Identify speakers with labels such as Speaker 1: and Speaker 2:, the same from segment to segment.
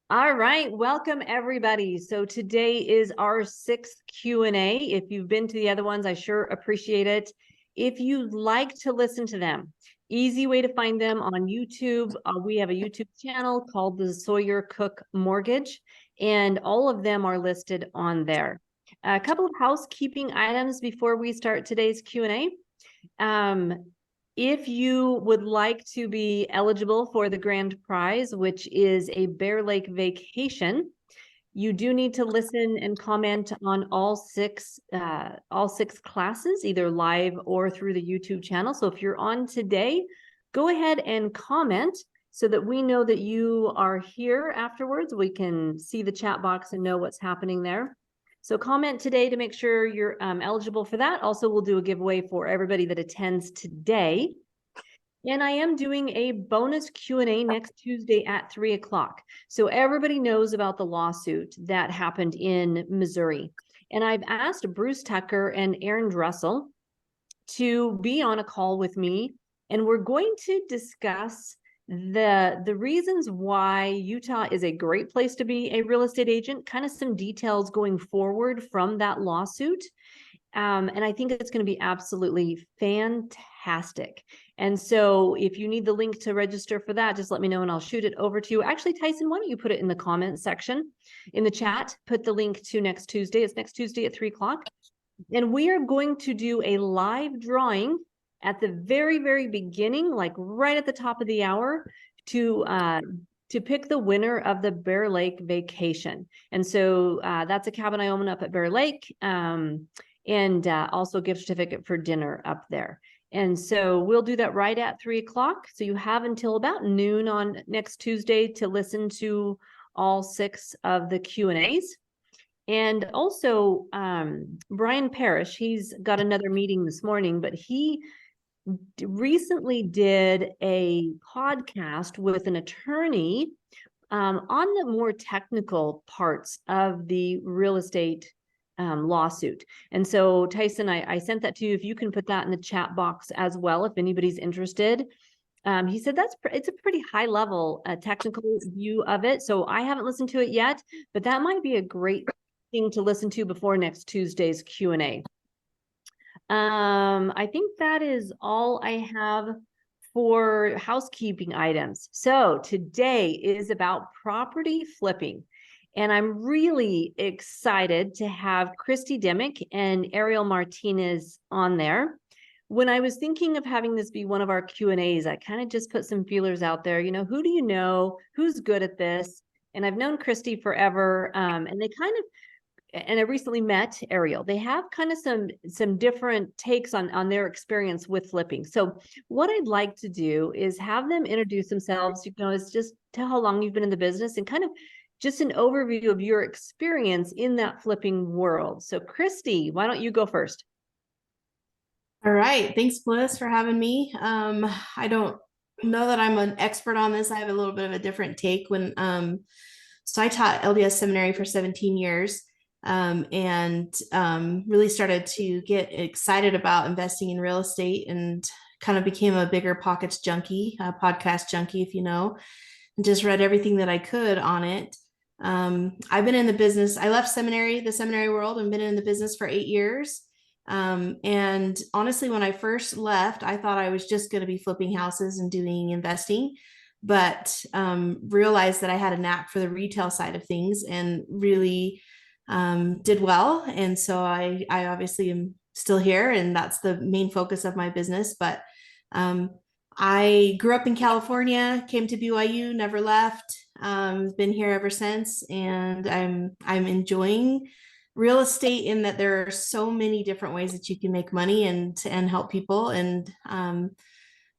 Speaker 1: All right, welcome everybody. So today is our sixth Q&A. If you've been to the other ones, I sure appreciate it. If you'd like to listen to them, easy way to find them on YouTube. We have a YouTube channel called the Sawyer Cook Mortgage, and all of them are listed on there. A couple of housekeeping items before we start today's Q&A. If you would like to be eligible for the grand prize, which is a Bear Lake vacation, you do need to listen and comment on all six classes, either live or through the YouTube channel. So if you're on today, go ahead and comment so that we know that you are here afterwards. We can see the chat box and know what's happening there. So comment today to make sure you're eligible for that. Also, we'll do a giveaway for everybody that attends today. And I am doing a bonus Q&A next Tuesday at 3 o'clock. So everybody knows about the lawsuit that happened in Missouri. And I've asked Bruce Tucker and Aaron Russell to be on a call with me. And we're going to discuss the reasons why Utah is a great place to be a real estate agent, kind of some details going forward from that lawsuit. And I think it's going to be absolutely fantastic. And so if you need the link to register for that, just let me know and I'll shoot it over to you. Actually, Tyson, why don't you put it in the comments section in the chat, put the link to next Tuesday. It's next Tuesday at 3 o'clock. And we are going to do a live drawing at the very, very beginning, like right at the top of the hour, to pick the winner of the Bear Lake vacation. And so that's a cabin I own up at Bear Lake, and also a gift certificate for dinner up there. And so we'll do that right at 3 o'clock. So you have until about noon on next Tuesday to listen to all six of the Q&As. And also, Brian Parrish, he's got another meeting this morning, but he recently did a podcast with an attorney on the more technical parts of the real estate lawsuit. And so, Tyson, I sent that to you. If you can put that in the chat box as well, if anybody's interested. He said it's a pretty high level technical view of it. So I haven't listened to it yet, but that might be a great thing to listen to before next Tuesday's Q&A. I think that is all I have for housekeeping items. So today is about property flipping. And I'm really excited to have Christy Dimick and Ariel Martinez on there. When I was thinking of having this be one of our Q&As, I kind of just put some feelers out there. You know, who do you know? Who's good at this? And I've known Christy forever. And I recently met Ariel. They have kind of some different takes on their experience with flipping. So what I'd like to do is have them introduce themselves. You know, it's just tell how long you've been in the business and kind of just an overview of your experience in that flipping world. So Christy, why don't you go first?
Speaker 2: All right. Thanks, Bliss, for having me. I don't know that I'm an expert on this. I have a little bit of a different take so I taught LDS seminary for 17 years, and really started to get excited about investing in real estate and kind of became a Bigger Pockets junkie, a podcast junkie, if you know, and just read everything that I could on it. I've been in the business. I left the seminary world, and been in the business for 8 years. And honestly, when I first left, I thought I was just going to be flipping houses and doing investing, but realized that I had a knack for the retail side of things and really did well. And so I obviously am still here, and that's the main focus of my business. But I grew up in California, came to BYU, never left. Been here ever since, and I'm enjoying real estate in that there are so many different ways that you can make money and help people. And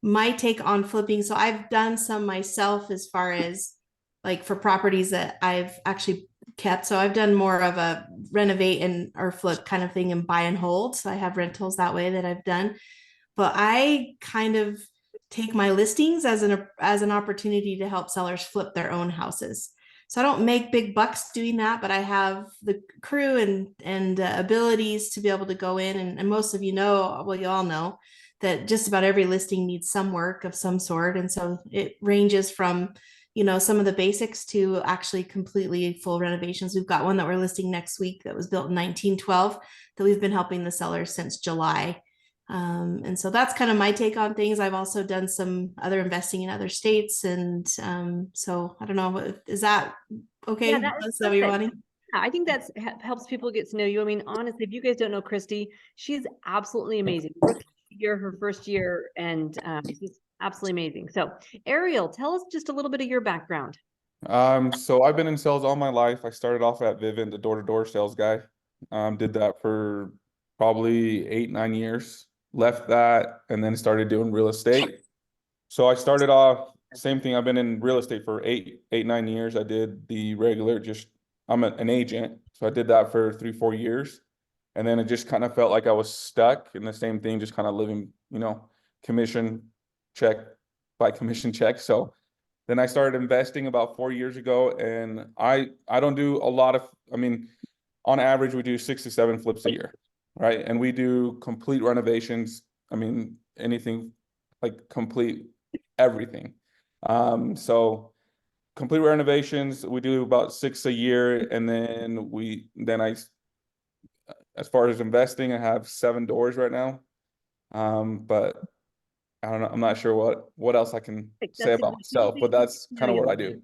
Speaker 2: my take on flipping, so I've done some myself as far as like for properties that I've actually kept. So I've done more of a renovate and or flip kind of thing and buy and hold. So I have rentals that way that I've done. But I kind of take my listings as an opportunity to help sellers flip their own houses. So I don't make big bucks doing that, but I have the crew and abilities to be able to go in, and most of you know, well, you all know that just about every listing needs some work of some sort. And so it ranges from, some of the basics to actually completely full renovations. We've got one that we're listing next week that was built in 1912 that we've been helping the sellers since July. And so that's kind of my take on things. I've also done some other investing in other states. And so I don't know, is that okay?
Speaker 1: Yeah, that is
Speaker 2: Is that what you're
Speaker 1: perfect.
Speaker 2: wanting?
Speaker 1: I think that's helps people get to know you. I mean, honestly, if you guys don't know Christy, she's absolutely amazing. Rookie year, her first year, and she's absolutely amazing. So, Ariel, tell us just a little bit of your background.
Speaker 3: So I've been in sales all my life. I started off at Vivint, the door-to-door sales guy. Did that for probably 8, 9 years. Left that and then started doing real estate. So I started off same thing. I've been in real estate for 8, 9 years. I did the regular, I'm an agent, so I did that for 3, 4 years, and then it just kind of felt like I was stuck in the same thing, just kind of living, commission check by commission check. So then I started investing about 4 years ago, and I don't do a lot of, I mean, on average, we do 6 to 7 flips a year, right? And we do complete renovations. I mean, anything like complete everything. So complete renovations, we do about 6 a year, and then as far as investing, I have 7 doors right now. But I don't know. I'm not sure what else I can say
Speaker 1: That's
Speaker 3: about myself, but that's kind of what I do.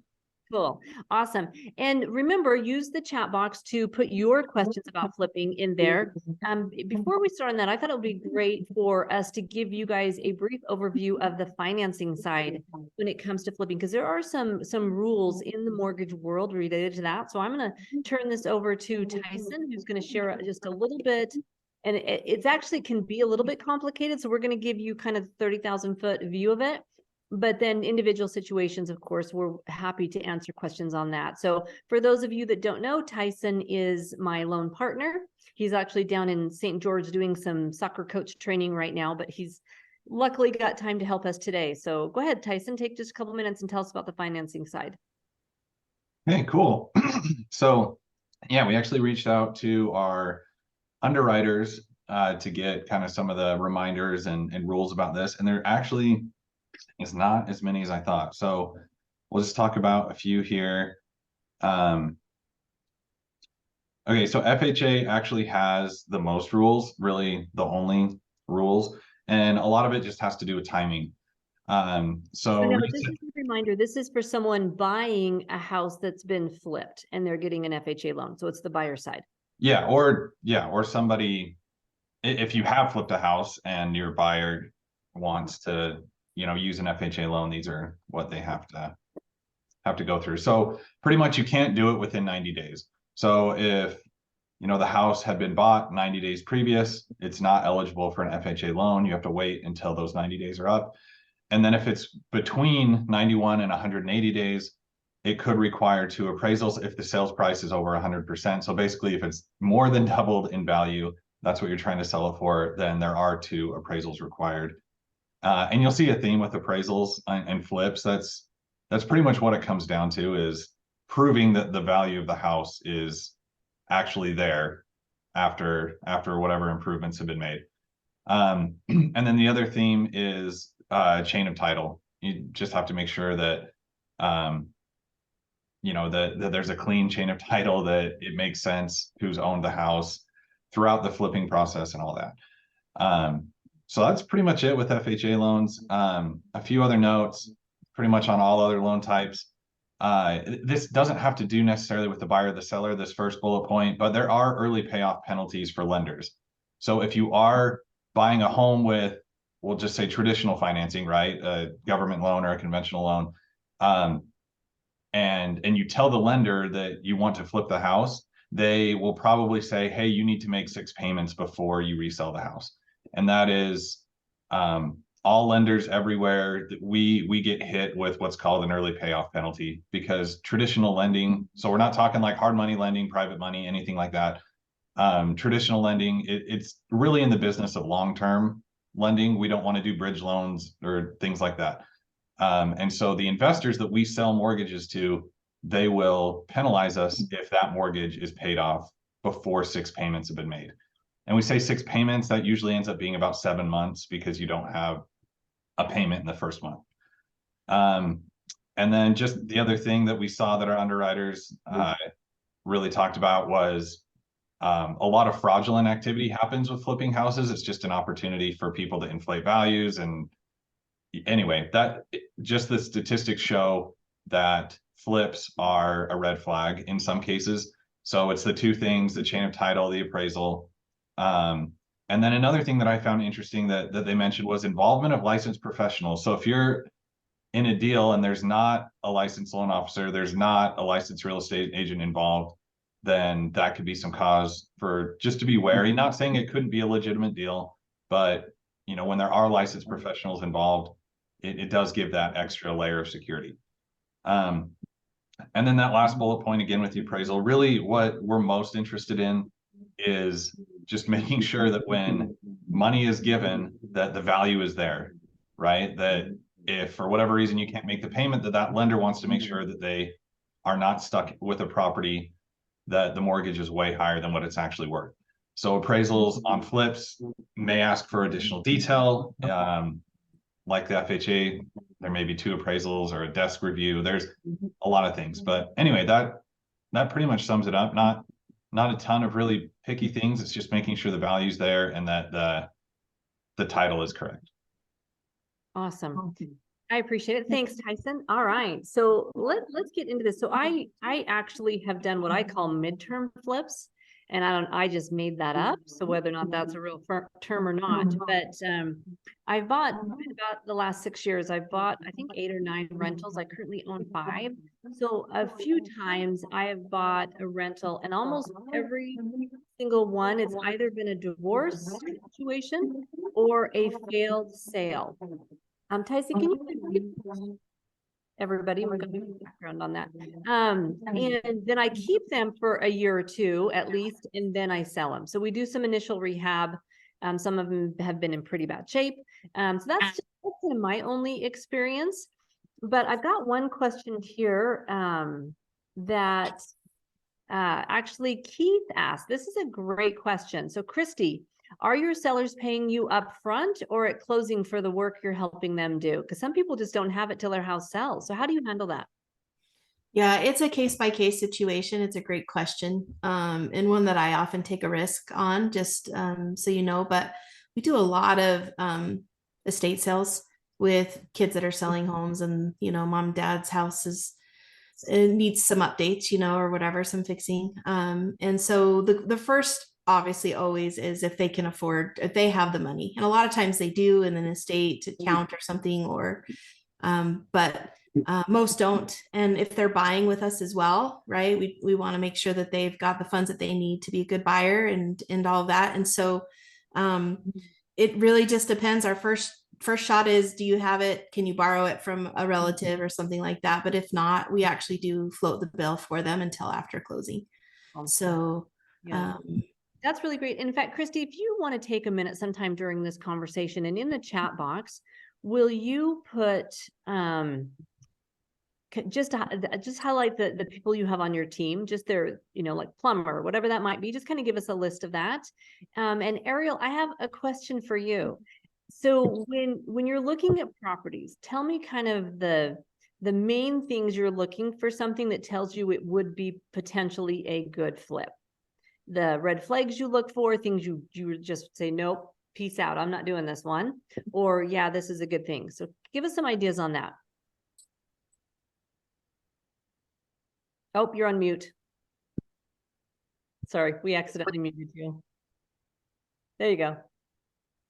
Speaker 1: Cool. Awesome. And remember, use the chat box to put your questions about flipping in there. Before we start on that, I thought it would be great for us to give you guys a brief overview of the financing side when it comes to flipping, because there are some rules in the mortgage world related to that. So I'm going to turn this over to Tyson, who's going to share just a little bit. And it's actually can be a little bit complicated. So we're going to give you kind of 30,000 foot view of it. But then individual situations, of course, we're happy to answer questions on that. So for those of you that don't know, Tyson is my loan partner. He's actually down in St. George doing some soccer coach training right now, but he's luckily got time to help us today. So go ahead, Tyson, take just a couple minutes and tell us about the financing side.
Speaker 4: Hey, cool. So yeah, we actually reached out to our underwriters to get kind of some of the reminders and rules about this. And there actually is not as many as I thought. So we'll just talk about a few here. Okay, so FHA actually has the most rules, really the only rules. And a lot of it just has to do with timing.
Speaker 1: So now, this is a reminder, this is for someone buying a house that's been flipped and they're getting an FHA loan. So it's the buyer side.
Speaker 4: Yeah, or somebody, if you have flipped a house and your buyer wants to, use an FHA loan, these are what they have to go through. So pretty much you can't do it within 90 days. So if, the house had been bought 90 days previous, it's not eligible for an FHA loan. You have to wait until those 90 days are up. And then if it's between 91 and 180 days, it could require 2 appraisals if the sales price is over 100%. So basically, if it's more than doubled in value, that's what you're trying to sell it for, then there are 2 appraisals required. And you'll see a theme with appraisals and flips. That's pretty much what it comes down to, is proving that the value of the house is actually there after whatever improvements have been made. And then the other theme is chain of title. You just have to make sure that that there's a clean chain of title, that it makes sense who's owned the house throughout the flipping process and all that. So that's pretty much it with FHA loans. A few other notes, pretty much on all other loan types. This doesn't have to do necessarily with the buyer or the seller, this first bullet point, but there are early payoff penalties for lenders. So if you are buying a home with, we'll just say traditional financing, right? A government loan or a conventional loan. And you tell the lender that you want to flip the house, they will probably say, hey, you need to make 6 payments before you resell the house. And that is all lenders everywhere. We get hit with what's called an early payoff penalty, because traditional lending, so we're not talking like hard money lending, private money, anything like that. Traditional lending, it's really in the business of long-term lending. We don't want to do bridge loans or things like that. And so the investors that we sell mortgages to, they will penalize us if that mortgage is paid off before 6 payments have been made. And we say 6 payments, that usually ends up being about 7 months, because you don't have a payment in the first month. And then just the other thing that we saw that our underwriters really talked about was a lot of fraudulent activity happens with flipping houses. It's just an opportunity for people to inflate values. And anyway, that just the statistics show that flips are a red flag in some cases. So it's the two things, the chain of title, the appraisal. And then another thing that I found interesting that they mentioned was involvement of licensed professionals. So if you're in a deal and there's not a licensed loan officer, there's not a licensed real estate agent involved, then that could be some cause for just to be wary. Not saying it couldn't be a legitimate deal, but you know, when there are licensed professionals involved, it does give that extra layer of security. And then that last bullet point again with the appraisal, really what we're most interested in is just making sure that when money is given, that the value is there, right? That if for whatever reason you can't make the payment, that lender wants to make sure that they are not stuck with a property that the mortgage is way higher than what it's actually worth. So appraisals on flips may ask for additional detail. Like the FHA, there may be 2 appraisals or a desk review. There's a lot of things, but anyway, that pretty much sums it up. Not a ton of really picky things. It's just making sure the value's there and that the title is correct.
Speaker 1: Awesome. I appreciate it. Thanks, Tyson. All right. So let's get into this. So I actually have done what I call midterm flips, and I just made that up. So whether or not that's a real term or not, but I've bought about the last 6 years, I've bought, I think 8 or 9 rentals. I currently own 5. So a few times I have bought a rental, and almost every single one, it's either been a divorce situation or a failed sale. Tyson, can you everybody, we're going to do background on that. And then I keep them for a year or 2 at least, and then I sell them. So we do some initial rehab. Some of them have been in pretty bad shape. So that's kind of my only experience. But I've got one question here that actually Keith asked. This is a great question. So Christy, are your sellers paying you up front or at closing for the work you're helping them do? Because some people just don't have it till their house sells. So how do you handle that?
Speaker 2: Yeah, it's a case-by-case situation. It's a great question, and one that I often take a risk on, just so you know. But we do a lot of estate sales with kids that are selling homes, and mom and dad's house it needs some updates, or whatever, some fixing. And so the first, obviously, always is if they can afford, if they have the money, and a lot of times they do in an estate account or something, or but most don't. And if they're buying with us as well, right, we want to make sure that they've got the funds that they need to be a good buyer and all of that. And so it really just depends. Our first shot is, do you have it? Can you borrow it from a relative or something like that? But if not, we actually do float the bill for them until after closing. So
Speaker 1: yeah. That's really great. In fact, Christy, if you want to take a minute sometime during this conversation, and in the chat box, will you put just highlight the people you have on your team, just their, like plumber, whatever that might be, just kind of give us a list of that. And Ariel, I have a question for you. So when you're looking at properties, tell me kind of the main things you're looking for, something that tells you it would be potentially a good flip. The red flags you look for, things you would just say, nope, peace out, I'm not doing this one. Or yeah, this is a good thing. So give us some ideas on that. Oh, you're on mute. Sorry, we accidentally muted you. There you go.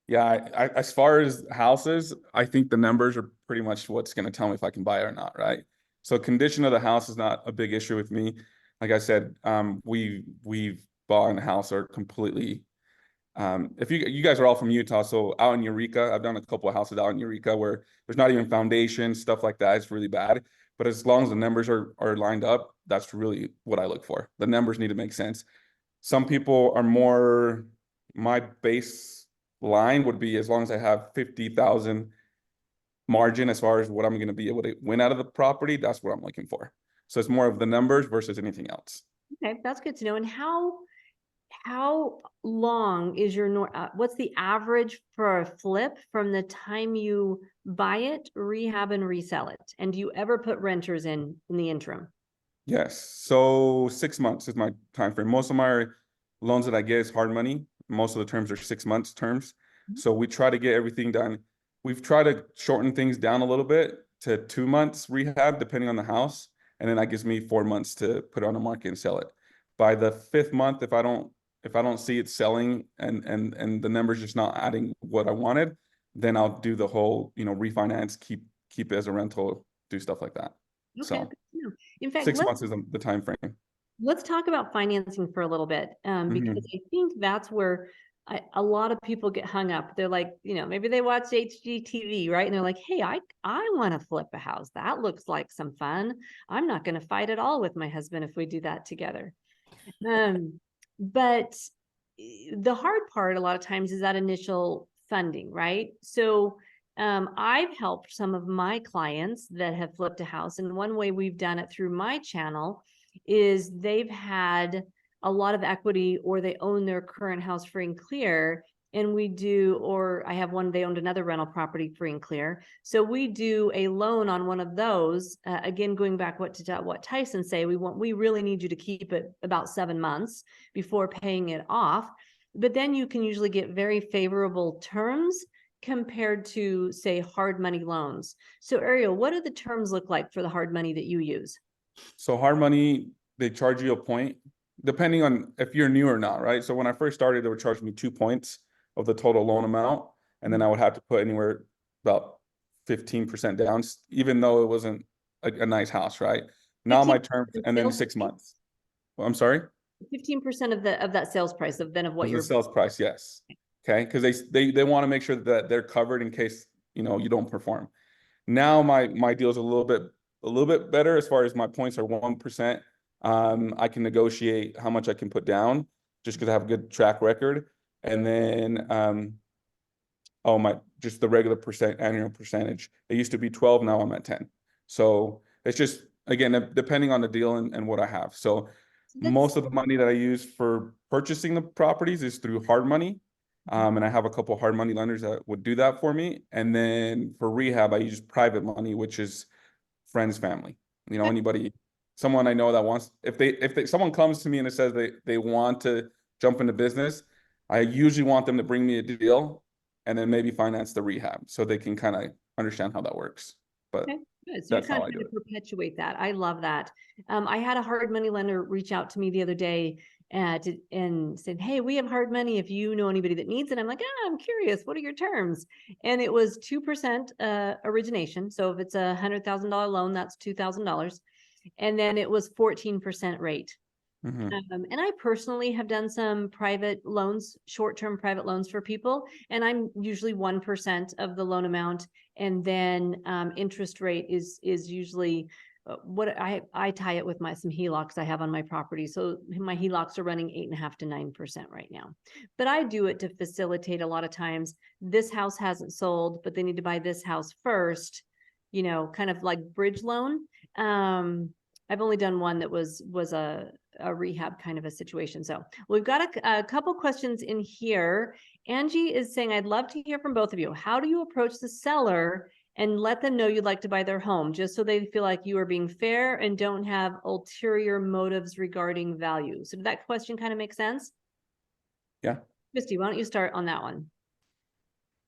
Speaker 3: Yeah, I as far as houses, I think the numbers are pretty much what's going to tell me if I can buy it or not, right? So condition of the house is not a big issue with me. Like I said, we've bought in a house are completely, if you guys are all from Utah, so out in Eureka, I've done a couple of houses out in Eureka where there's not even foundation, stuff like that. It's really bad. But as long as the numbers are lined up, that's really what I look for. The numbers need to make sense. Some people are more, my base line would be as long as I have 50,000 margin as far as what I'm going to be able to win out of the property, that's what I'm looking for. So it's more of the numbers versus anything else.
Speaker 1: Okay, that's good to know. And how long is your what's the average for a flip from the time you buy it, rehab, and resell it? And do you ever put renters in the interim?
Speaker 3: Yes, so 6 months is my time frame. Most of my loans that I get is hard money. Most of the terms are 6 months terms. So we try to get everything done. We've tried to shorten things down a little bit to 2 months rehab, depending on the house. And then that gives me 4 months to put it on the market and sell it. By the 5th month, if I don't see it selling and the numbers just not adding what I wanted, then I'll do the whole, refinance, keep it as a rental, do stuff like that.
Speaker 1: Okay,
Speaker 3: So
Speaker 1: good to know. In fact,
Speaker 3: 6 months is the time frame.
Speaker 1: let's talk about financing for a little bit, because I think that's where a lot of people get hung up. They're like, maybe they watch HGTV, right? And they're like, hey, I want to flip a house. That looks like some fun. I'm not going to fight at all with my husband if we do that together. But the hard part a lot of times is that initial funding, right? So I've helped some of my clients that have flipped a house. And one way we've done it through my channel is they've had a lot of equity, or they own their current house free and clear. And I have one, they owned another rental property free and clear. So we do a loan on one of those. Again, going back to what Tyson say, we really need you to keep it about 7 months before paying it off. But then you can usually get very favorable terms compared to, say, hard money loans. So Ariel, what do the terms look like for the hard money that you use?
Speaker 3: So hard money, they charge you a point, depending on if you're new or not, right? So when I first started, they would charge me 2 points of the total loan amount. And then I would have to put anywhere about 15% down, even though it wasn't a nice house, right? Now my term, and then 6 months. Well, I'm sorry?
Speaker 1: 15% of that sales price of what
Speaker 3: The
Speaker 1: you're
Speaker 3: sales price, yes. Okay, because they want to make sure that they're covered in case, you don't perform. Now my deal is a little bit better as far as my points are 1%. I can negotiate how much I can put down just because I have a good track record. And then just the regular annual percentage. It used to be 12, now I'm at 10. So it's just, again, depending on the deal and what I have. So most of the money that I use for purchasing the properties is through hard money. And I have a couple hard money lenders that would do that for me. And then for rehab, I use private money, which is friends, family, someone I know that wants, if someone comes to me and it says they want to jump into business, I usually want them to bring me a deal and then maybe finance the rehab so they can kind of understand how that works. But
Speaker 1: okay, good. So
Speaker 3: that's
Speaker 1: you're
Speaker 3: how
Speaker 1: kind
Speaker 3: I
Speaker 1: of
Speaker 3: do
Speaker 1: trying
Speaker 3: it.
Speaker 1: to perpetuate that. I love that. I had a hard money lender reach out to me the other day and said, hey, we have hard money if you know anybody that needs it. I'm like, I'm curious, what are your terms? And it was 2% origination. So if it's $100,000 loan, that's $2,000. And then it was 14% rate.
Speaker 3: Mhm.
Speaker 1: And I personally have done some private loans, short-term private loans for people, and I'm usually 1% of the loan amount. And then interest rate is usually what I tie it with some HELOCs I have on my property. So my HELOCs are running 8.5 to 9% right now. But I do it to facilitate a lot of times. This house hasn't sold, but they need to buy this house first, kind of like bridge loan. I've only done one that was a rehab kind of a situation. So we've got a couple questions in here. Angie is saying, I'd love to hear from both of you. How do you approach the seller and let them know you'd like to buy their home, just so they feel like you are being fair and don't have ulterior motives regarding value? So did that question kind of make sense?
Speaker 3: Yeah.
Speaker 1: Christy, why don't you start on that one?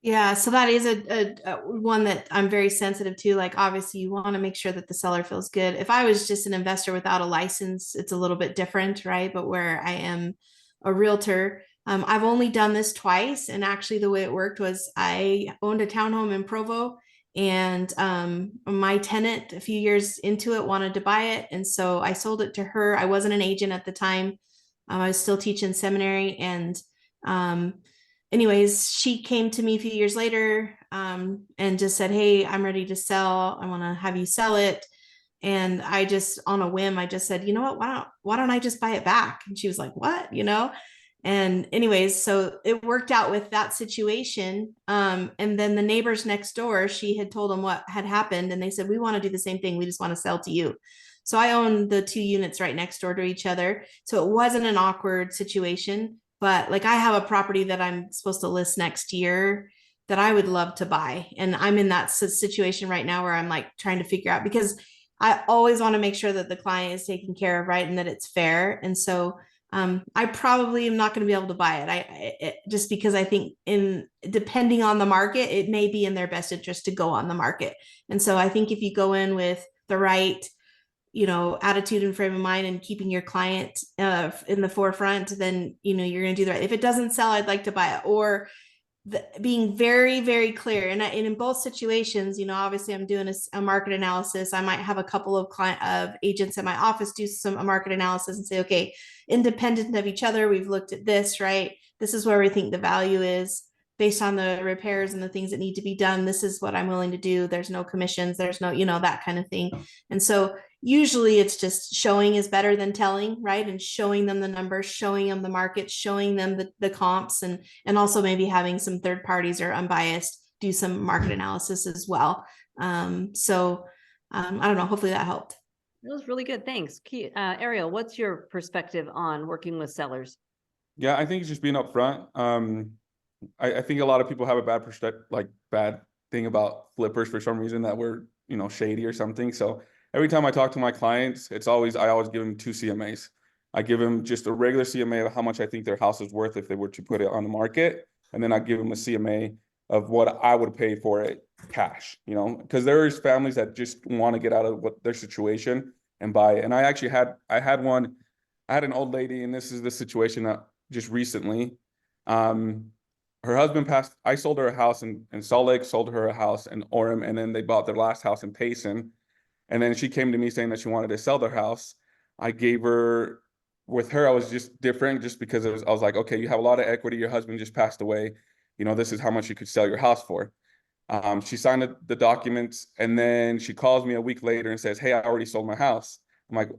Speaker 2: Yeah, so that is a one that I'm very sensitive to. Like, obviously, you want to make sure that the seller feels good. If I was just an investor without a license, it's a little bit different, right? But where I am a realtor, I've only done this twice. And actually, the way it worked was I owned a townhome in Provo, and my tenant, a few years into it, wanted to buy it. And so I sold it to her. I wasn't an agent at the time. I was still teaching seminary. And anyways, she came to me a few years later and just said, hey, I'm ready to sell. I want to have you sell it. And I just, on a whim, I just said, you know what, why don't I just buy it back? And she was like, what, And anyways, so it worked out with that situation. And then the neighbors next door, she had told them what had happened. And they said, we want to do the same thing. We just want to sell to you. So I own the 2 units right next door to each other. So it wasn't an awkward situation. But like, I have a property that I'm supposed to list next year. that I would love to buy. And I'm in that situation right now where I'm like trying to figure out, because I always want to make sure that the client is taken care of, right, and that it's fair. And so I probably am not going to be able to buy it. Just because I think depending on the market, it may be in their best interest to go on the market. And so I think if you go in with the right, attitude and frame of mind and keeping your client in the forefront, then, you're going to do the right. If it doesn't sell, I'd like to buy it. Or being very, very clear. And in both situations, obviously I'm doing a market analysis. I might have a couple of agents at my office do a market analysis and say, okay, independent of each other, we've looked at this, right? This is where we think the value is based on the repairs and the things that need to be done. This is what I'm willing to do. There's no commissions. There's no, that kind of thing. And so usually it's just showing is better than telling, right? And showing them the numbers, showing them the market, showing them the comps, and also maybe having some third parties or unbiased do some market analysis as well. I don't know, hopefully that helped.
Speaker 1: That was really good. Thanks. Ariel, what's your perspective on working with sellers?
Speaker 3: Yeah, I think it's just being upfront. I think a lot of people have a bad thing about flippers for some reason, that we're, shady or something. So every time I talk to my clients, I always give them 2 CMAs. I give them just a regular CMA of how much I think their house is worth if they were to put it on the market. And then I give them a CMA of what I would pay for it cash, because there's families that just want to get out of their situation and buy it. And I had an old lady, and this is the situation that just recently, her husband passed. I sold her a house in Salt Lake, sold her a house in Orem, and then they bought their last house in Payson. And then she came to me saying that she wanted to sell their house. I was just different, just because I was like, okay, you have a lot of equity. Your husband just passed away. This is how much you could sell your house for. She signed the documents, and then she calls me a week later and says, hey, I already sold my house. I'm like,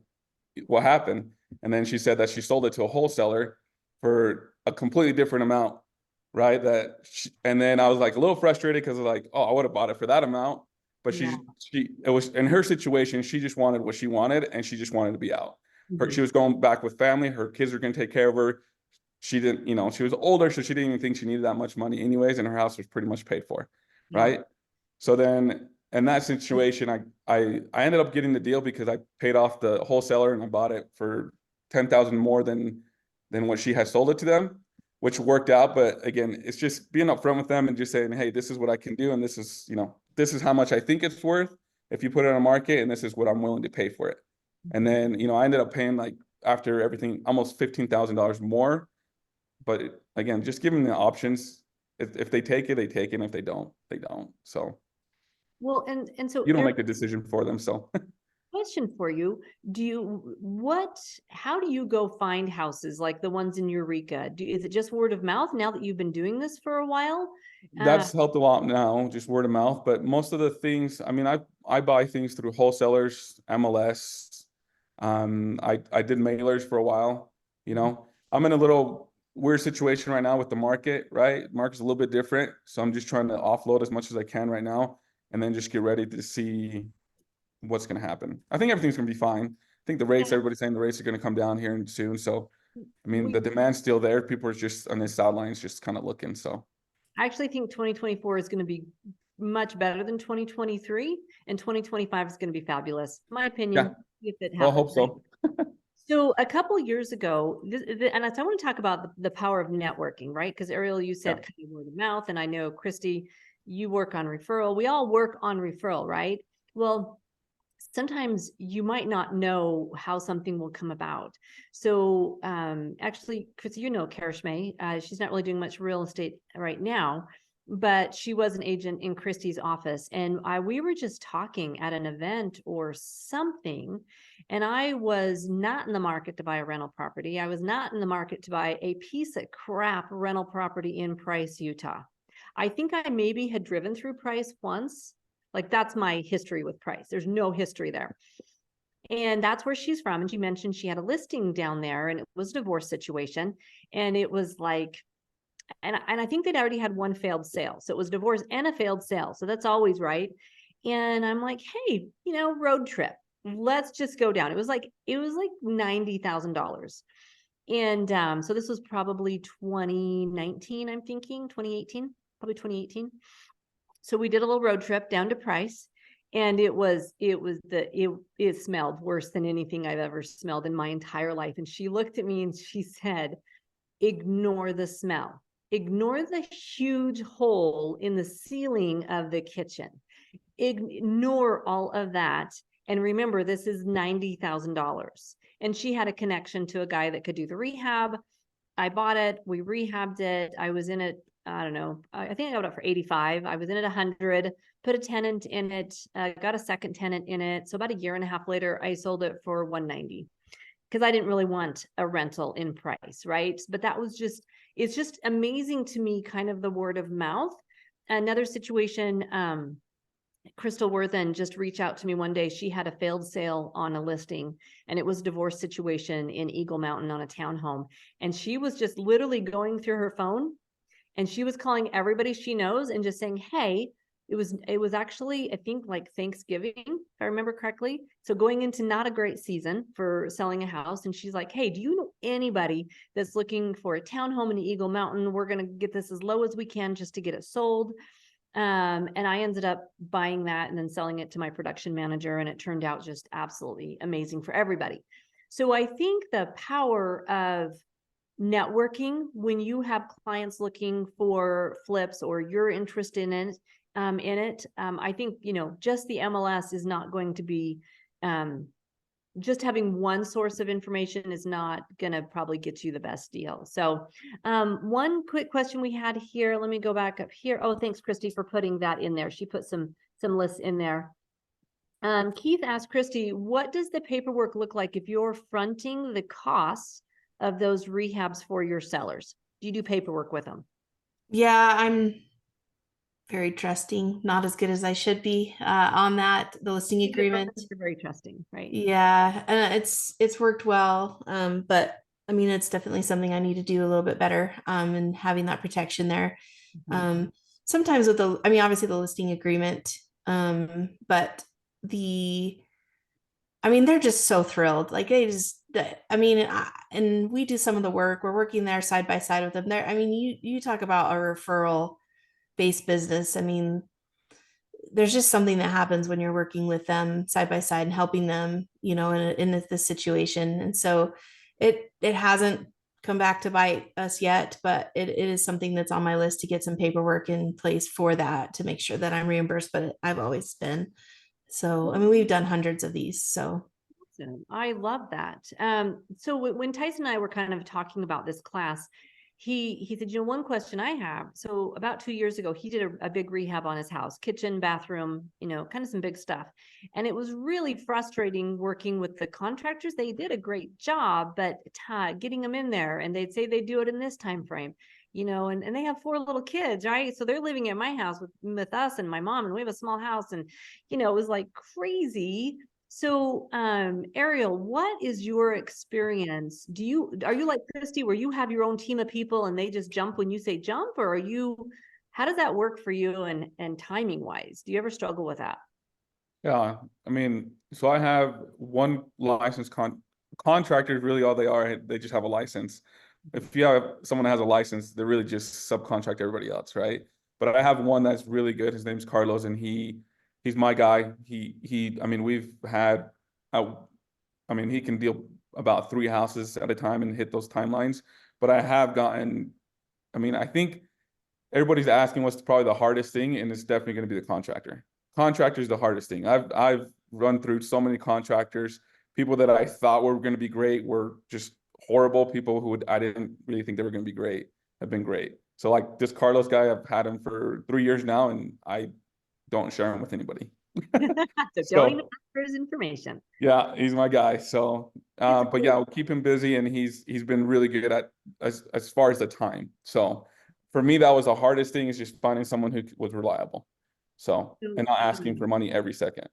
Speaker 3: what happened? And then she said that she sold it to a wholesaler for a completely different amount, right? And then I was like a little frustrated, because I was like, oh, I would have bought it for that amount. But it was in her situation, she just wanted what she wanted, and she just wanted to be out. She was going back with family. Her kids were going to take care of her. She didn't, she was older, so she didn't even think she needed that much money anyways, and her house was pretty much paid for, right? So then in that situation, I ended up getting the deal because I paid off the wholesaler, and I bought it for $10,000 more than what she had sold it to them, which worked out. But again, it's just being upfront with them and just saying, hey, this is what I can do, and this is how much I think it's worth if you put it on a market, and this is what I'm willing to pay for it. And then, I ended up paying, like, after everything, almost $15,000 more. But again, just giving the options. If they take it, they take it. And if they don't, they don't. So,
Speaker 1: well, and so
Speaker 3: you don't make the decision for them. So
Speaker 1: question for you. How do you go find houses like the ones in Eureka? Is it just word of mouth now that you've been doing this for a while?
Speaker 3: That's helped a lot now, just word of mouth. But most of the things, I mean, I buy things through wholesalers, MLS. I did mailers for a while. I'm in a little weird situation right now with the market, right? Market's a little bit different. So I'm just trying to offload as much as I can right now, and then just get ready to see what's going to happen. I think everything's going to be fine. I think everybody's saying the rates are going to come down here soon. So, I mean, the demand's still there. People are just on the sidelines, just kind of looking. So
Speaker 1: I actually think 2024 is going to be much better than 2023, and 2025 is going to be fabulous. My opinion, if it happens.
Speaker 3: I hope so.
Speaker 1: So a couple years ago, and I want to talk about the power of networking, right? Because Ariel, you said kind of word of mouth, and I know Christy, you work on referral. We all work on referral, right? Well, sometimes you might not know how something will come about. So actually, Christy, Karishme, she's not really doing much real estate right now, but she was an agent in Christy's office. And we were just talking at an event or something, and I was not in the market to buy a rental property. I was not in the market to buy a piece of crap rental property in Price, Utah. I think I maybe had driven through Price once. Like, that's my history with Price. There's no history there. And that's where she's from. And she mentioned she had a listing down there, and it was a divorce situation. And it was like, and I think they'd already had one failed sale. So it was divorce and a failed sale. So that's always right. And I'm like, hey, road trip, let's just go down. It was like $90,000. And so this was probably 2019, I'm thinking, 2018. probably 2018. So we did a little road trip down to Price, and it smelled worse than anything I've ever smelled in my entire life. And she looked at me and she said, ignore the smell. Ignore the huge hole in the ceiling of the kitchen. Ignore all of that. And remember, this is $90,000. And she had a connection to a guy that could do the rehab. I bought it. We rehabbed it. I was in it. I don't know. I think I got it for 85. I was in it 100, put a tenant in it, got a second tenant in it. So about a year and a half later, I sold it for 190 because I didn't really want a rental in Price, right? But that was just, it's just amazing to me, kind of the word of mouth. Another situation, Crystal Worthen just reached out to me one day. She had a failed sale on a listing, and it was a divorce situation in Eagle Mountain on a townhome. And she was just literally going through her phone, and she was calling everybody she knows and just saying, hey, it was actually, I think, like Thanksgiving, if I remember correctly. So going into not a great season for selling a house. And she's like, hey, do you know anybody that's looking for a townhome in Eagle Mountain? We're going to get this as low as we can just to get it sold. And I ended up buying that and then selling it to my production manager, and it turned out just absolutely amazing for everybody. So I think the power of networking when you have clients looking for flips or you're interested in it, I think, just the MLS is not going to be, just having one source of information is not going to probably get you the best deal. So one quick question we had here, let me go back up here. Oh, thanks, Christy, for putting that in there. She put some lists in there. Keith asked Christy, what does the paperwork look like if you're fronting the costs of those rehabs for your sellers? Do you do paperwork with them?
Speaker 2: Yeah, I'm very trusting, not as good as I should be on that, the listing agreement.
Speaker 1: You're very trusting, right?
Speaker 2: Yeah, and it's worked well. But I mean, it's definitely something I need to do a little bit better. And having that protection there. Sometimes with obviously the listing agreement, but they're just so thrilled. Like and we do some of the work. We're working there side by side with them. You talk about a referral based business. There's just something that happens when you're working with them side by side and helping them, in this situation. And so it hasn't come back to bite us yet, but it is something that's on my list to get some paperwork in place for that, to make sure that I'm reimbursed, but I've always been. So, we've done hundreds of these, so.
Speaker 1: I love that. So when Tyson and I were kind of talking about this class, he said, one question I have. So about 2 years ago, he did a big rehab on his house, kitchen, bathroom, kind of some big stuff. And it was really frustrating working with the contractors. They did a great job, but getting them in there, and they'd say they do it in this time frame, and they have 4 little kids, right? So they're living at my house with us and my mom, and we have a small house, and, it was like crazy. So, Ariel, what is your experience? Are you like Christy, where you have your own team of people and they just jump when you say jump, or how does that work for you and timing wise? Do you ever struggle with that?
Speaker 3: Yeah, so I have one licensed contractor, really all they are, they just have a license. If you have someone that has a license, they're really just subcontract everybody else, right? But I have one that's really good. His name's Carlos, and he's my guy. We've had, he can deal about 3 houses at a time and hit those timelines. But I have gotten, I think everybody's asking what's probably the hardest thing, and it's definitely going to be the contractor. Contractor is the hardest thing. I've run through so many contractors. People that I thought were going to be great were just horrible. People who I didn't really think they were going to be great have been great. So like this Carlos guy, I've had him for 3 years now, and I don't share him with anybody.
Speaker 1: So don't even ask for his information.
Speaker 3: Yeah, he's my guy. So, but yeah, we'll keep him busy, and he's been really good at as far as the time. So for me, that was the hardest thing, is just finding someone who was reliable. So, and not asking for money every second.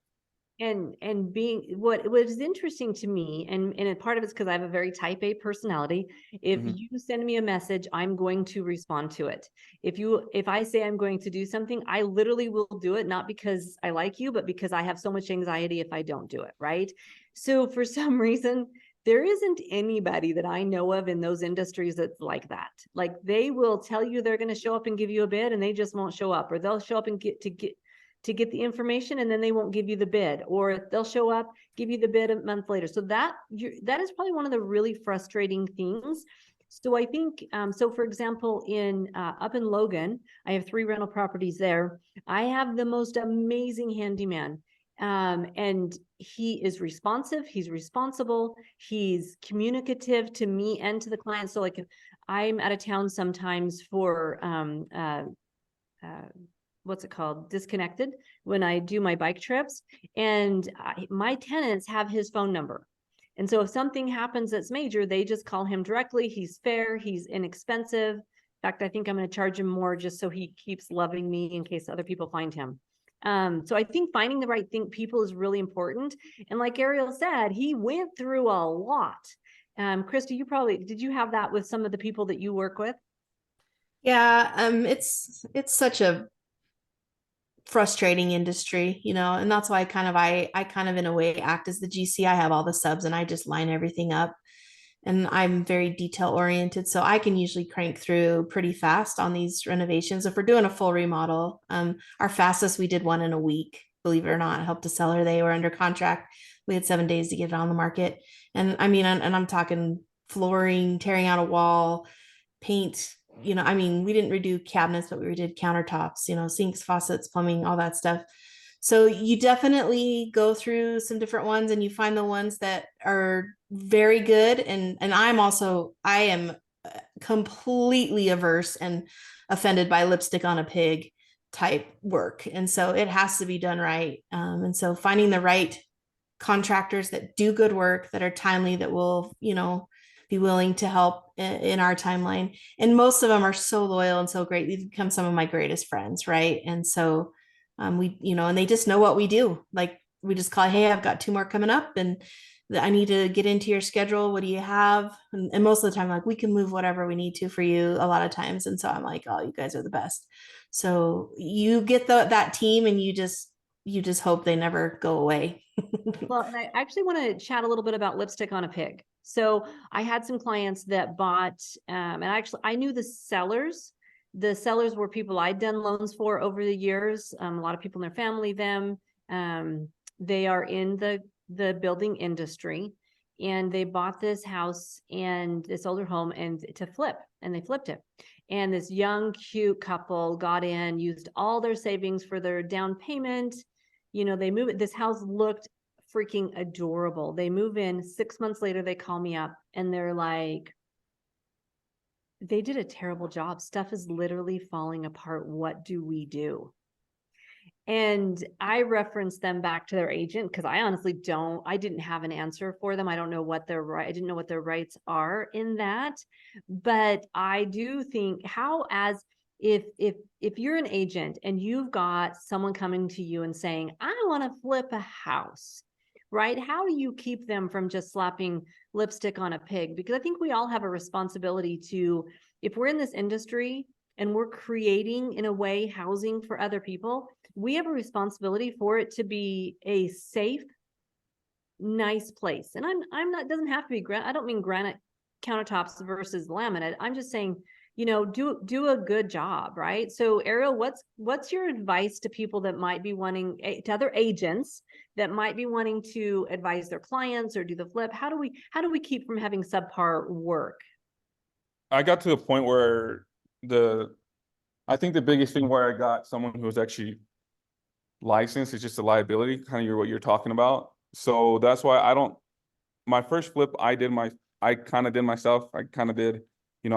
Speaker 1: And being what is interesting to me, and a part of it's because I have a very type A personality. If you send me a message, I'm going to respond to it. If I say I'm going to do something, I literally will do it, not because I like you, but because I have so much anxiety if I don't do it, right? So for some reason, There isn't anybody that I know of in those industries that's like that. Like they will tell you they're going to show up and give you a bid and they just won't show up, or they'll show up and get the information and then they won't give you the bid, or they'll show up, give you the bid a month later. So that is probably one of the really frustrating things. So I think, so for example, up in Logan, I have 3 rental properties there. I have the most amazing handyman. And he is responsive, he's responsible, he's communicative to me and to the client. So like if I'm out of town sometimes for, what's it called? Disconnected, when I do my bike trips, and my tenants have his phone number. And so if something happens that's major, they just call him directly. He's fair, he's inexpensive. In fact, I think I'm going to charge him more just so he keeps loving me in case other people find him. So I think finding the right people is really important. And like Ariel said, he went through a lot. Krista, did you have that with some of the people that you work with?
Speaker 2: Yeah, it's such a frustrating industry, and that's why I kind of in a way act as the GC. I have all the subs and I just line everything up. And I'm very detail oriented, so I can usually crank through pretty fast on these renovations. If we're doing a full remodel, our fastest, we did one in a week, believe it or not. Helped a seller, they were under contract. We had 7 days to get it on the market. And I mean, and I'm talking flooring, tearing out a wall, paint, we didn't redo cabinets, but we redid countertops, sinks, faucets, plumbing, all that stuff. So you definitely go through some different ones and you find the ones that are very good. And I am completely averse and offended by lipstick on a pig type work. And so it has to be done right. And so finding the right contractors that do good work, that are timely, that will, be willing to help in our timeline. And most of them are so loyal and so great. They've become some of my greatest friends. Right. And so and they just know what we do. Like we just call, hey, I've got 2 more coming up and I need to get into your schedule. What do you have? And most of the time, like we can move whatever we need to for you a lot of times. And so I'm like, oh, you guys are the best. So you get that team and you just hope they never go away.
Speaker 1: Well, and I actually want to chat a little bit about lipstick on a pig. So I had some clients that bought, and actually I knew the sellers. The sellers were people I'd done loans for over the years. A lot of people in their family, they are in the building industry, and they bought this house and this older home and to flip, and they flipped it. And this young, cute couple got in, used all their savings for their down payment. They moved it. This house looked freaking adorable. They move in. 6 months later, they call me up and they're like, they did a terrible job. Stuff is literally falling apart. What do we do? And I referenced them back to their agent because I honestly didn't have an answer for them. I don't know what I didn't know what their rights are in that. But I do think if you're an agent and you've got someone coming to you and saying, I want to flip a house, right? How do you keep them from just slapping lipstick on a pig? Because I think we all have a responsibility to, if we're in this industry and we're creating in a way housing for other people, we have a responsibility for it to be a safe, nice place. And I'm not, doesn't have to be I don't mean granite countertops versus laminate. I'm just saying, do a good job, right? So Ariel, what's your advice to people that might be wanting, to other agents that might be wanting to advise their clients or do the flip? How do we keep from having subpar work?
Speaker 3: I got to the point where I think the biggest thing where I got someone who was actually licensed is just a liability, kind of what you're talking about. So that's why my first flip, I kind of did myself. I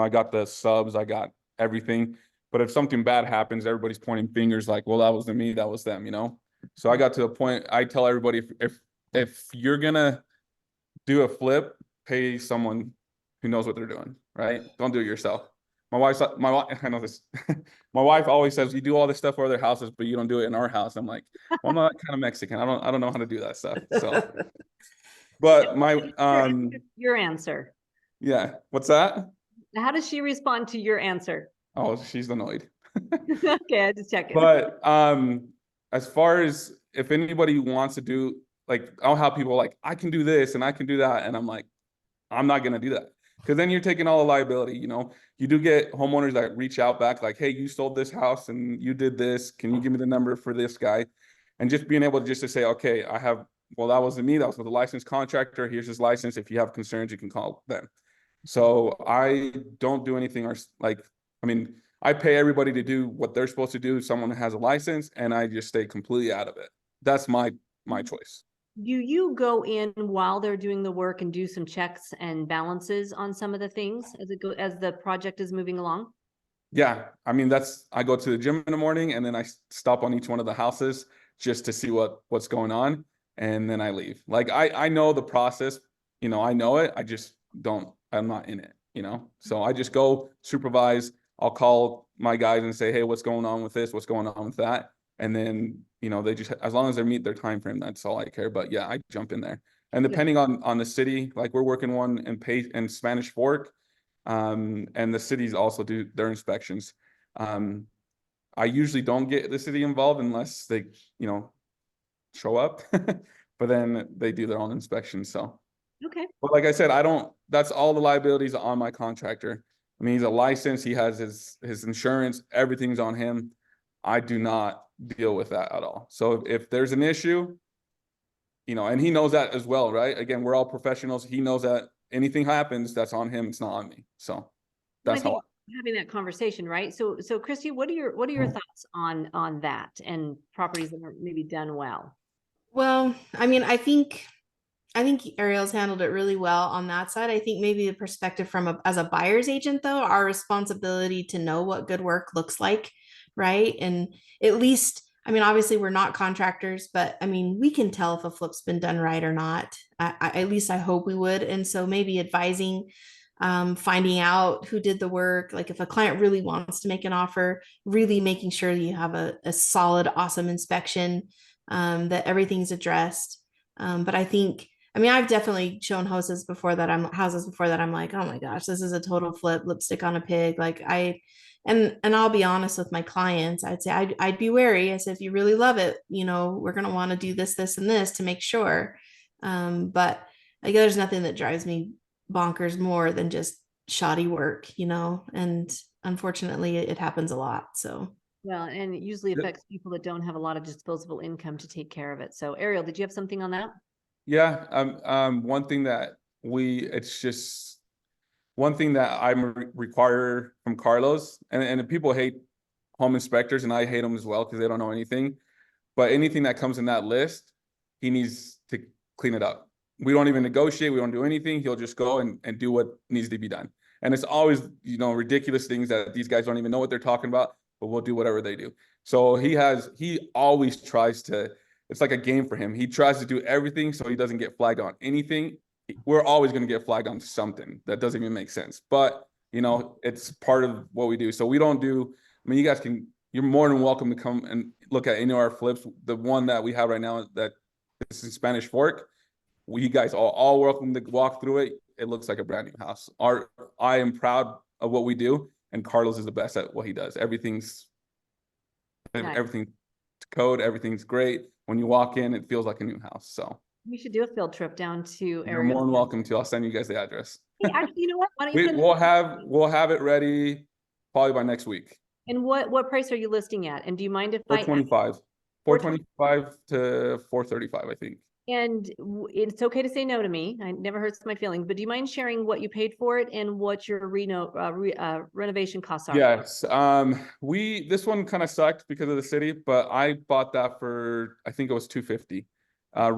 Speaker 3: got the subs, I got everything. But if something bad happens, everybody's pointing fingers like, well, that wasn't me, that was them, So I got to the point, I tell everybody, if you're gonna do a flip, pay someone who knows what they're doing, right? Don't do it yourself. My wife, I know this. My wife always says, you do all this stuff for other houses, but you don't do it in our house. I'm like, well, I'm not kind of Mexican. I don't know how to do that stuff. So, but
Speaker 1: your answer.
Speaker 3: Yeah. What's that?
Speaker 1: How does she respond to your answer?
Speaker 3: Oh, she's annoyed.
Speaker 1: Okay, I just check it.
Speaker 3: But as far as if anybody wants to do, like, I'll have people like, I can do this and I can do that. And I'm like, I'm not gonna do that. Because then you're taking all the liability, you know. You do get homeowners that reach out back like, hey, you sold this house and you did this. Can you give me the number for this guy? And just being able to just to say, okay, well, that wasn't me, that was with a licensed contractor. Here's his license. If you have concerns, you can call them. So I don't do anything or like, I mean, I pay everybody to do what they're supposed to do. Someone has a license, and I just stay completely out of it. That's my choice.
Speaker 1: Do you go in while they're doing the work and do some checks and balances on some of the things as the project is moving along?
Speaker 3: Yeah, I mean, I go to the gym in the morning, and then I stop on each one of the houses just to see what's going on, and then I leave. Like I know the process, you know, I know it. I just I'm not in it, you know. So I just go supervise. I'll call my guys and say, hey, what's going on with this? What's going on with that? And then, you know, they just, as long as they meet their time frame, that's all I care. But yeah, I jump in there. And depending on the city, like we're working one in Spanish Fork, and the cities also do their inspections. I usually don't get the city involved unless they, you know, show up, but then they do their own inspections. So,
Speaker 1: Okay.
Speaker 3: but like I said, that's all the liabilities on my contractor. I mean, he's a license, he has his insurance, everything's on him. I do not deal with that at all. So if there's an issue, you know, and he knows that as well, right? Again, we're all professionals. He knows that anything happens, that's on him. It's not on me. So that's how
Speaker 1: having that conversation, right? So Christy, what are your thoughts on that and properties that are maybe done well?
Speaker 2: Well, I mean, I think Ariel's handled it really well on that side. I think maybe the perspective as a buyer's agent, though, our responsibility to know what good work looks like, right? And at least, I mean, obviously we're not contractors, but I mean, we can tell if a flip's been done right or not. At least I hope we would. And so maybe advising, finding out who did the work. Like if a client really wants to make an offer, really making sure you have a solid, awesome inspection, that everything's addressed. But I think, I mean, I've definitely shown houses before that I'm like, oh my gosh, this is a total flip, lipstick on a pig. Like and I'll be honest with my clients. I'd say I'd be wary. I said, if you really love it, you know, we're going to want to do this, this, and this to make sure. But like, there's nothing that drives me bonkers more than just shoddy work, you know, and unfortunately it happens a lot. So.
Speaker 1: Well, and it usually affects people that don't have a lot of disposable income to take care of it. So Ariel, did you have something on that?
Speaker 3: Yeah, one thing that it's just one thing that I'm require from Carlos, and people hate home inspectors, and I hate them as well because they don't know anything. But anything that comes in that list, he needs to clean it up. We don't even negotiate. We don't do anything. He'll just go and do what needs to be done. And it's always, you know, ridiculous things that these guys don't even know what they're talking about, but we'll do whatever they do. So he always tries to, it's like a game for him. He tries to do everything so he doesn't get flagged on anything. We're always going to get flagged on something that doesn't even make sense. But, you know, it's part of what we do. So we don't do, I mean, you guys you're more than welcome to come and look at any of our flips. The one that we have right now that is in Spanish Fork, you guys are all welcome to walk through it. It looks like a brand new house. I am proud of what we do, and Carlos is the best at what he does. Everything's to code, everything's great. When you walk in, it feels like a new house. So
Speaker 1: we should do a field trip down to
Speaker 3: You're
Speaker 1: Ariel.
Speaker 3: more than welcome to. I'll send you guys the address.
Speaker 1: Hey, actually, you know what? Why don't you
Speaker 3: We'll have it ready probably by next week.
Speaker 1: And what price are you listing at? And do you mind if
Speaker 3: 425. 425 to 435, I think.
Speaker 1: And it's okay to say no to me. I never hurts my feelings, but do you mind sharing what you paid for it and what your renovation costs are?
Speaker 3: Yes. This one kind of sucked because of the city, but I bought that for, I think it was 250.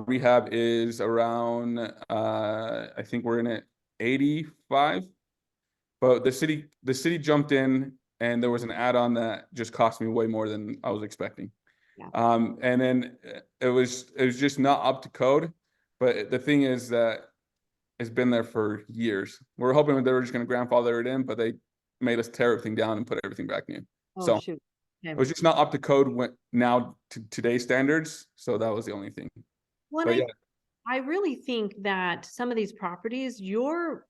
Speaker 3: Rehab is around, I think we're in at 85, but the city jumped in and there was an add-on that just cost me way more than I was expecting. Yeah. And then it was just not up to code. But the thing is that it's been there for years. We're hoping that they were just going to grandfather it in, but they made us tear everything down and put everything back new.
Speaker 1: Oh,
Speaker 3: so
Speaker 1: shoot. Okay.
Speaker 3: It was just not up to code now to today's standards. So that was the only thing.
Speaker 1: Well, I really think that some of these properties, you're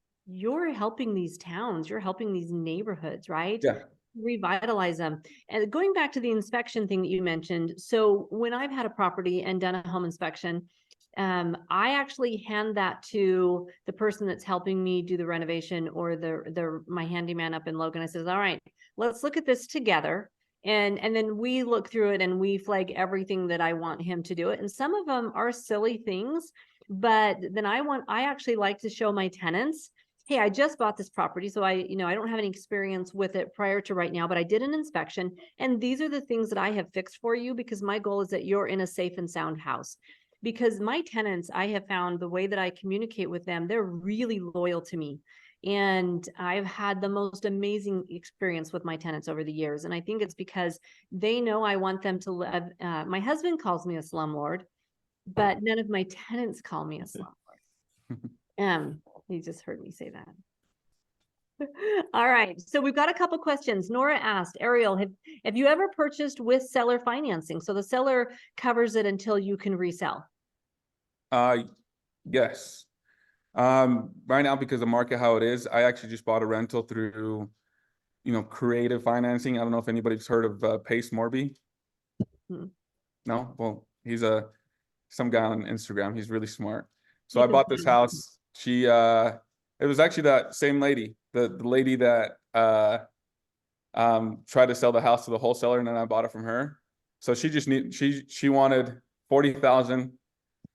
Speaker 1: helping these towns, you're helping these neighborhoods, right?
Speaker 3: Yeah.
Speaker 1: Revitalize them. And going back to the inspection thing that you mentioned, so when I've had a property and done a home inspection, I actually hand that to the person that's helping me do the renovation or my handyman up in Logan. I says, all right, let's look at this together. And then we look through it and we flag everything that I want him to do it. And some of them are silly things, but then I actually like to show my tenants, hey, I just bought this property. So I don't have any experience with it prior to right now, but I did an inspection. And these are the things that I have fixed for you because my goal is that you're in a safe and sound house. Because my tenants, I have found the way that I communicate with them, they're really loyal to me. And I've had the most amazing experience with my tenants over the years. And I think it's because they know I want them to live. My husband calls me a slumlord, but none of my tenants call me a slumlord. You just heard me say that. All right. So we've got a couple questions. Nora asked, Ariel, have you ever purchased with seller financing? So the seller covers it until you can resell.
Speaker 3: Yes. Right now, because the market how it is, I actually just bought a rental through, creative financing. I don't know if anybody's heard of Pace Morby.
Speaker 1: Hmm.
Speaker 3: No? Well, he's some guy on Instagram. He's really smart. So I bought this house. It was actually that same lady, the lady that tried to sell the house to the wholesaler, and then I bought it from her. So she wanted 40,000.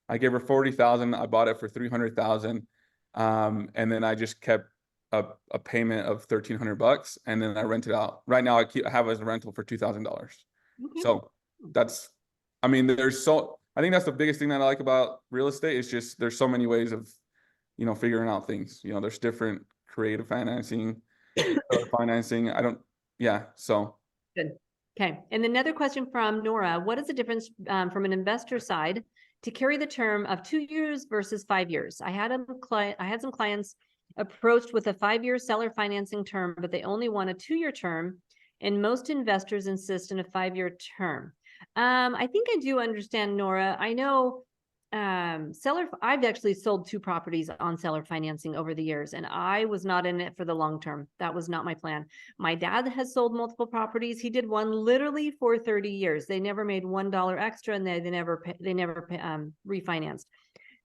Speaker 3: I gave her 40,000. I bought it for 300,000. And then I just kept a payment of $1,300, and then I rent it out. Right now I have it as a rental for $2,000.
Speaker 1: Okay.
Speaker 3: So I think that's the biggest thing that I like about real estate is just there's so many ways of, figuring out things. There's different creative financing, financing. So.
Speaker 1: Good. Okay. And another question from Nora, what is the difference from an investor side to carry the term of 2 years versus 5 years? I had some clients approached with a 5-year seller financing term, but they only want a 2-year term, and most investors insist on a 5-year term. I think I do understand, Nora. I know I've actually sold 2 properties on seller financing over the years, and I was not in it for the long term. That was not my plan. My dad has sold multiple properties. He did one literally for 30 years. They never made $1 extra, and they never refinanced.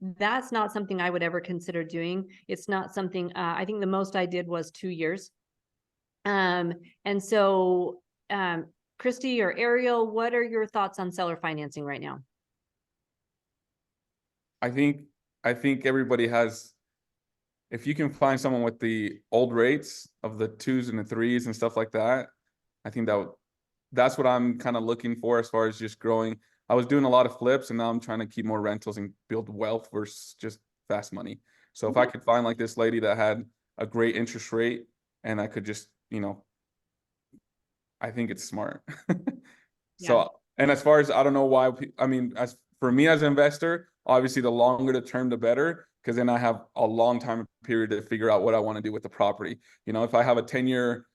Speaker 1: That's not something I would ever consider doing. It's not something, I think the most I did was 2 years. And so, Christy or Ariel, what are your thoughts on seller financing right now?
Speaker 3: I think everybody has, if you can find someone with the old rates of the 2s and the 3s and stuff like that, I think that's what I'm kind of looking for as far as just growing. I was doing a lot of flips, and now I'm trying to keep more rentals and build wealth versus just fast money. So if I could find like this lady that had a great interest rate, and I could just, I think it's smart. So, and as far as, I don't know why, as for me as an investor, obviously the longer the term, the better, because then I have a long time period to figure out what I want to do with the property. If I have a 10-year,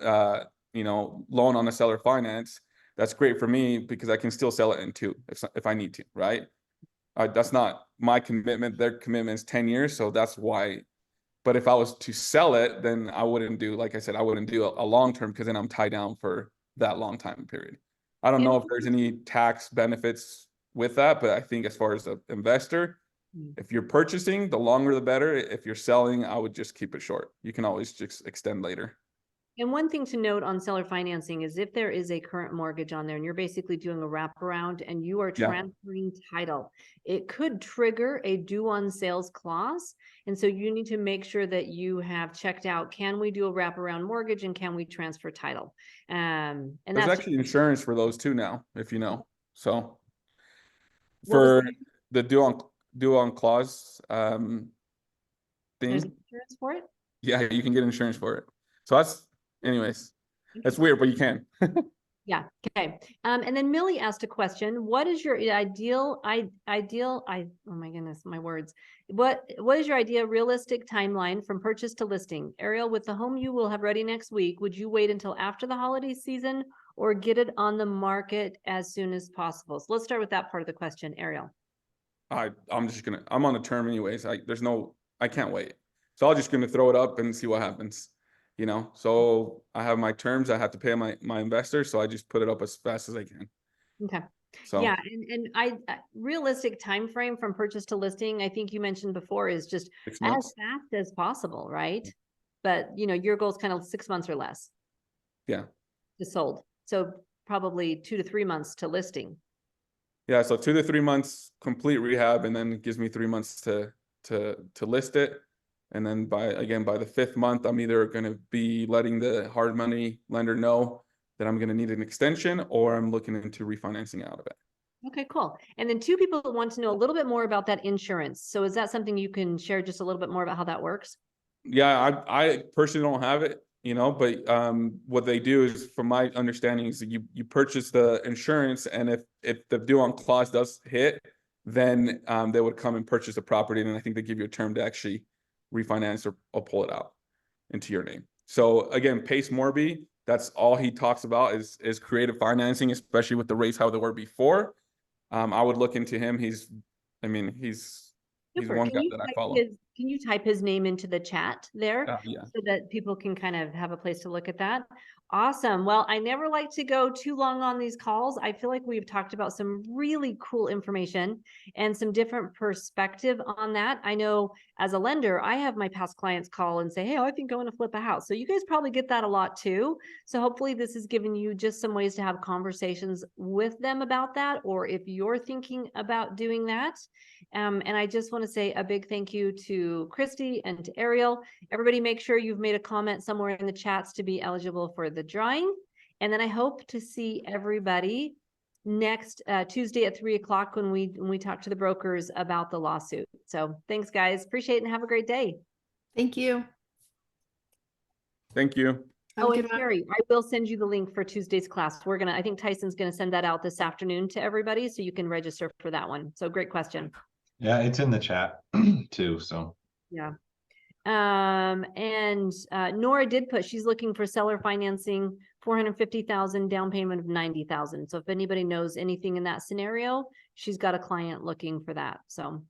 Speaker 3: loan on a seller finance, that's great for me because I can still sell it in 2 if I need to, right? That's not my commitment. Their commitment is 10 years. So that's why. But if I was to sell it, then I wouldn't do, like I said, I wouldn't do a long term, because then I'm tied down for that long time period. I don't know if there's any tax benefits with that, but I think as far as an investor, if you're purchasing, the longer the better. If you're selling, I would just keep it short. You can always just extend later.
Speaker 1: And one thing to note on seller financing is if there is a current mortgage on there and you're basically doing a wraparound and you are transferring title, it could trigger a due on sales clause. And so you need to make sure that you have checked out, can we do a wraparound mortgage and can we transfer title? And
Speaker 3: there's
Speaker 1: that's
Speaker 3: actually insurance for those too now, if you know. So for the due on clause thing,
Speaker 1: there's insurance for it?
Speaker 3: Yeah, you can get insurance for it. So anyways, that's weird, but you can.
Speaker 1: Yeah. Okay. And then Millie asked a question. What is your ideal, oh my goodness, my words. What is your ideal realistic timeline from purchase to listing? Ariel, with the home you will have ready next week, would you wait until after the holiday season or get it on the market as soon as possible? So let's start with that part of the question, Ariel.
Speaker 3: I'm on a term anyways. I can't wait. So I'm just going to throw it up and see what happens. So I have my terms. I have to pay my investor. So I just put it up as fast as I can.
Speaker 1: Okay.
Speaker 3: So
Speaker 1: Yeah, and realistic time frame from purchase to listing, I think you mentioned before, is just
Speaker 3: 6
Speaker 1: as
Speaker 3: months.
Speaker 1: fast as possible, right? But your goal is kind of 6 months or less
Speaker 3: Yeah.
Speaker 1: to sold. So probably 2 to 3 months to listing.
Speaker 3: Yeah, so 2 to 3 months complete rehab, and then it gives me 3 months to list it. And then by the 5th month, I'm either going to be letting the hard money lender know that I'm going to need an extension, or I'm looking into refinancing out of it.
Speaker 1: Okay, cool. And then 2 people want to know a little bit more about that insurance. So is that something you can share just a little bit more about how that works?
Speaker 3: Yeah, I personally don't have it, but what they do is, from my understanding, is that you purchase the insurance, and if the due on clause does hit, then they would come and purchase the property, and I think they give you a term to actually refinance or pull it out into your name. So again, Pace Morby, that's all he talks about is creative financing, especially with the rates how they were before. I would look into him. He's
Speaker 1: Super.
Speaker 3: one guy that I follow.
Speaker 1: Can you type his name into the chat there
Speaker 3: Yeah.
Speaker 1: so that people can kind of have a place to look at that? Awesome. Well, I never like to go too long on these calls. I feel like we've talked about some really cool information and some different perspective on that. I know as a lender, I have my past clients call and say, hey, I think I want to flip a house. So you guys probably get that a lot too. So hopefully this has given you just some ways to have conversations with them about that, or if you're thinking about doing that. And I just want to say a big thank you to Christy and to Ariel. Everybody make sure you've made a comment somewhere in the chats to be eligible for the drawing. And then I hope to see everybody next Tuesday at 3 o'clock when we talk to the brokers about the lawsuit. So thanks, guys. Appreciate it and have a great day.
Speaker 2: Thank you.
Speaker 3: Thank you.
Speaker 2: Have a
Speaker 1: And
Speaker 2: good one.
Speaker 1: Carrie, I will send you the link for Tuesday's class. I think Tyson's gonna send that out this afternoon to everybody so you can register for that one. So great question.
Speaker 4: Yeah, it's in the chat too, so.
Speaker 1: Yeah. And Nora did put, she's looking for seller financing, 450,000, down payment of 90,000. So if anybody knows anything in that scenario, she's got a client looking for that. So